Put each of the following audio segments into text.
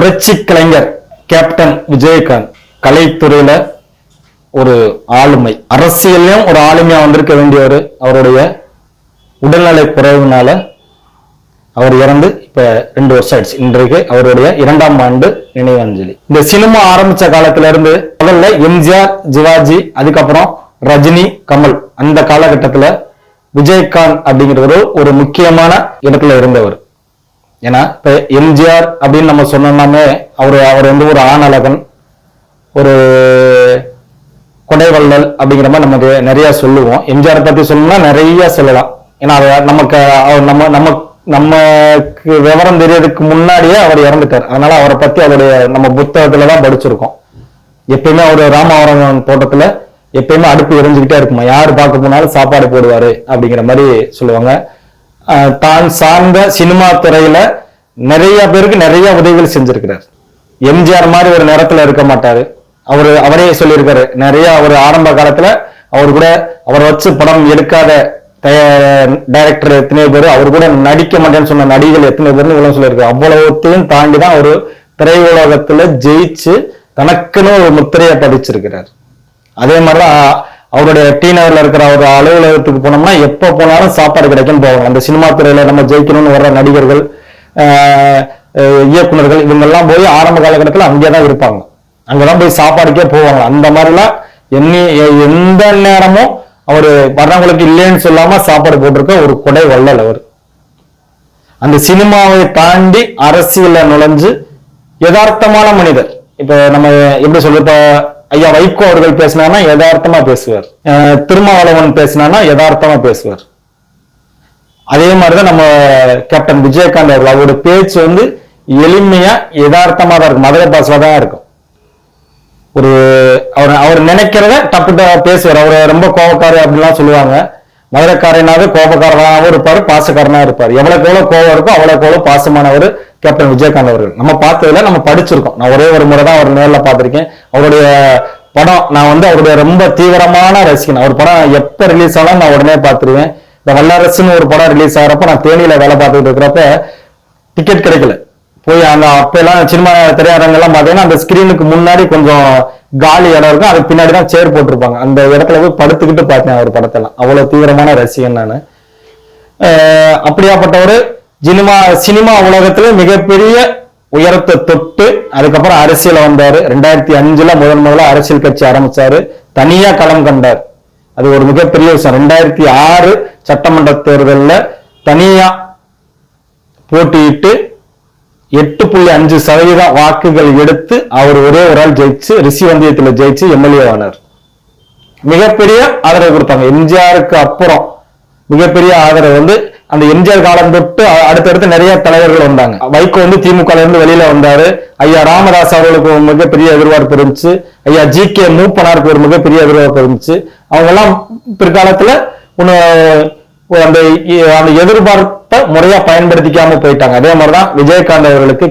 புரட்சி கலைஞர் கேப்டன் விஜயகாந்த் கலைத்துறையில ஒரு ஆளுமை, அரசியலையும் ஒரு ஆளுமையா வந்திருக்க வேண்டியவர். அவருடைய உடல்நலை குறைவுனால அவர் இறந்து இப்ப 2 வருஷம் ஆயிடுச்சு. இன்றைக்கு அவருடைய 2ஆம் ஆண்டு நினைவஞ்சலி. இந்த சினிமா ஆரம்பிச்ச காலத்துல இருந்து முதல்ல எம்ஜிஆர், சிவாஜி, அதுக்கப்புறம் ரஜினி, கமல், அந்த காலகட்டத்துல விஜயகாந்த் அப்படிங்கிறவர் ஒரு முக்கியமான இடத்துல இருந்தவர். ஏன்னா இப்ப எம்ஜிஆர் அப்படின்னு நம்ம சொன்னோம்னாமே அவர் வந்து ஒரு ஆணழகன், ஒரு கொடைவள்ளல் அப்படிங்கிற மாதிரி நமக்கு நிறைய சொல்லுவோம். எம்ஜிஆர் பத்தி சொல்லணும்னா நிறைய சொல்லலாம். ஏன்னா நமக்கு விவரம் தெரியறதுக்கு முன்னாடியே அவர் இறந்துட்டார். அதனால அவரை பத்தி அவருடைய நம்ம புத்தகத்துலதான் படிச்சிருக்கோம். எப்பயுமே அவரு ராமவரம் தோட்டத்துல எப்பயுமே அடுப்பு எரிஞ்சுக்கிட்டே இருக்குமா, யாரு பார்க்க போனாலும் சாப்பாடு போடுவாரு அப்படிங்கிற மாதிரி சொல்லுவாங்க. தான் சார்ந்த சினிமா துறையில நிறைய பேருக்கு நிறைய உதவிகள் செஞ்சிருக்கிறார். எம்ஜிஆர் மாதிரி ஒரு நேரத்துல இருக்க மாட்டாரு. அவரே சொல்லியிருக்காரு, நிறைய அவர் ஆரம்ப காலத்துல அவரை வச்சு படம் எடுக்காத டைரக்டர் எத்தனை பேர், அவர் கூட நடிக்க மாட்டேன்னு சொன்ன நடிகர்கள் எத்தனை பேர்னு இவ்வளவு சொல்லியிருக்காரு. அவ்வளவுத்தையும் தாண்டிதான் அவரு திரையுலகத்துல ஜெயிச்சு தனக்குன்னு ஒரு முத்திரையை பதிச்சிருக்கிறார். அதே மாதிரிதான் அவருடைய டி நகர்ல இருக்கிற ஒரு அலுவலகத்துக்கு போனோம்னா எப்ப போனாலும் சாப்பாடு கிடைக்கும்னு போவாங்க. அந்த சினிமா துறையில நம்ம ஜெயிக்கணும்னு வர்ற நடிகர்கள், இயக்குநர்கள் இவங்கெல்லாம் போய் ஆரம்ப காலகட்டத்தில் அங்கேதான் இருப்பாங்க. அங்கதான் போய் சாப்பாடுக்கே போவாங்க. அந்த மாதிரிலாம் எந்த நேரமும் அவரு வர்றவங்களுக்கு இல்லைன்னு சொல்லாம சாப்பாடு போட்டிருக்க ஒரு கொடை வள்ளல் அவர். அந்த சினிமாவை தாண்டி அரசியல நுழைஞ்சு யதார்த்தமான மனிதர். இப்ப நம்ம எப்படி சொல்ற, ஐயா வைகோ அவர்கள் பேசினானா யதார்த்தமா பேசுவார், திருமாவளவன் பேசினானா யதார்த்தமா பேசுவார். அதே மாதிரிதான் நம்ம கேப்டன் விஜயகாந்த் அவர்கள், அவரோட பேச்சு வந்து எளிமையா யதார்த்தமா தான் இருக்கும், மதுரை பாசல தான் இருக்கும். அவர் நினைக்கிறத டப்பு பேசுவார். அவர் ரொம்ப கோபக்காரர் அப்படின்லாம் சொல்லுவாங்க. மதுரைக்காரனாவே கோபக்காரனாகவும் இருப்பாரு, பாசக்காரனா இருப்பாரு. எவ்வளவுக்கு எவ்வளவு கோபம் இருக்கோ அவ்வளவுக்கு எவ்வளவு பாசமானவர் கேப்டன் விஜயகாந்த் அவர்கள். நம்ம பார்த்ததுல நம்ம படிச்சிருக்கோம். நான் ஒரே ஒரு முறை தான் அவர் நேர்ல பார்த்திருக்கேன். அவருடைய படம் நான் வந்து அவருடைய ரொம்ப தீவிரமான ரசிகன். அவர் படம் எப்ப ரிலீஸ் ஆனாலும் நான் உடனே பார்த்துருவேன். இந்த வல்லரசுன்னு ஒரு படம் ரிலீஸ் ஆகிறப்ப நான் தேனியில வேலை பார்த்துட்டு இருக்கிறப்ப டிக்கெட் கிடைக்கல. போய் அந்த அப்ப எல்லாம் சினிமா திரையரங்கெல்லாம் பார்த்தீங்கன்னா அந்த ஸ்கிரீனுக்கு முன்னாடி கொஞ்சம் காலி இடம் இருக்கும், அதுக்கு பின்னாடிதான் சேர் போட்டிருப்பாங்க. அந்த இடத்துல போய் படுத்துக்கிட்டு பார்த்தேன் அவர் படத்தெல்லாம். அவ்வளவு தீவிரமான ரசிகன் நானு. அப்படியாப்பட்டவர் சினிமா உலகத்துல மிகப்பெரிய உயரத்தை தொட்டு அதுக்கப்புறம் அரசியல வந்தாரு. 2005 முதல்ல அரசியல் கட்சி ஆரம்பிச்சாரு, தனியா களம் கண்டார். அது ஒரு மிகப்பெரிய விஷயம். 2006 சட்டமன்ற தேர்தலில் தனியா போட்டியிட்டு 8.5% வாக்குகள் எடுத்து அவர் ஒரே ஒரு ஆள் ஜெயிச்சு ரிஷிவந்தியத்தில் ஜெயிச்சு எம்எல்ஏ ஆனார். மிகப்பெரிய ஆதரவு கொடுத்தாங்க. எம்ஜிஆருக்கு அப்புறம் மிகப்பெரிய ஆதரவு வந்து அந்த எம்ஜிஆர் காலம் தொட்டு அடுத்தடுத்து நிறைய தலைவர்கள் வந்தாங்க. வைகோ வந்து திமுக இருந்து வெளியில வந்தாரு. ஐயா ராமதாஸ் அவர்களுக்கு ஒரு மிகப்பெரிய எதிர்பார்ப்பு இருந்துச்சு. ஐயா ஜி.கே. மூப்பனாருக்கு ஒரு மிகப்பெரிய எதிர்பார்ப்பு இருந்துச்சு. அவங்க எல்லாம் பிற்காலத்துல அந்த எதிர்பார்ப்பை முறையா பயன்படுத்திக்காம போயிட்டாங்க. அதே மாதிரிதான் விஜயகாந்த் அவர்களுக்கு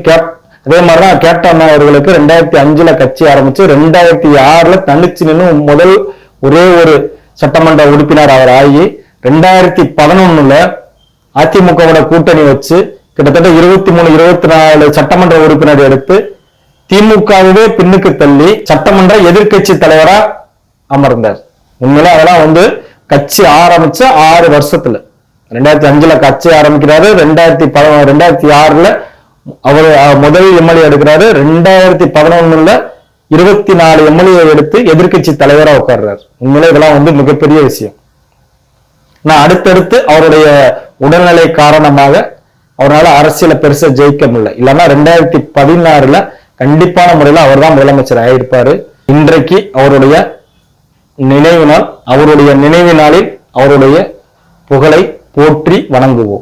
அதே மாதிரிதான் கேப்டன் அவர்களுக்கு 2005 கட்சி ஆரம்பிச்சு 2006 தனிச்சு நின்று முதல் ஒரே ஒரு சட்டமன்ற உறுப்பினர் அவர் ஆகி 2011 அதிமுகவோட கூட்டணி வச்சு கிட்டத்தட்ட 23-24 சட்டமன்ற உறுப்பினர் எடுத்து திமுகவே பின்னுக்கு தள்ளி சட்டமன்ற எதிர்கட்சி தலைவரா அமர்ந்தார். உண்மையில அதெல்லாம் வந்து கட்சி ஆரம்பிச்ச 6 வருஷத்துல 2005 கட்சி ஆரம்பிக்கிறாரு. 2006 அவர் முதல் எம்எல்ஏ எடுக்கிறாரு. 2011 24 எம்எல்ஏ எடுத்து எதிர்கட்சி தலைவரா உட்கார்றாரு. உண்மையில இதெல்லாம் வந்து மிகப்பெரிய விஷயம். நான் அடுத்தடுத்து அவருடைய உடல்நிலை காரணமாக அவரால் அரசியல பெருசா ஜெயிக்க முடியல. இல்லைன்னா 2016 கண்டிப்பான முறையில் அவர் தான் முதலமைச்சர் ஆகியிருப்பாரு. இன்றைக்கு அவருடைய நினைவு நாள். அவருடைய நினைவு நாளில் அவருடைய புகழை போற்றி வணங்குவோம்.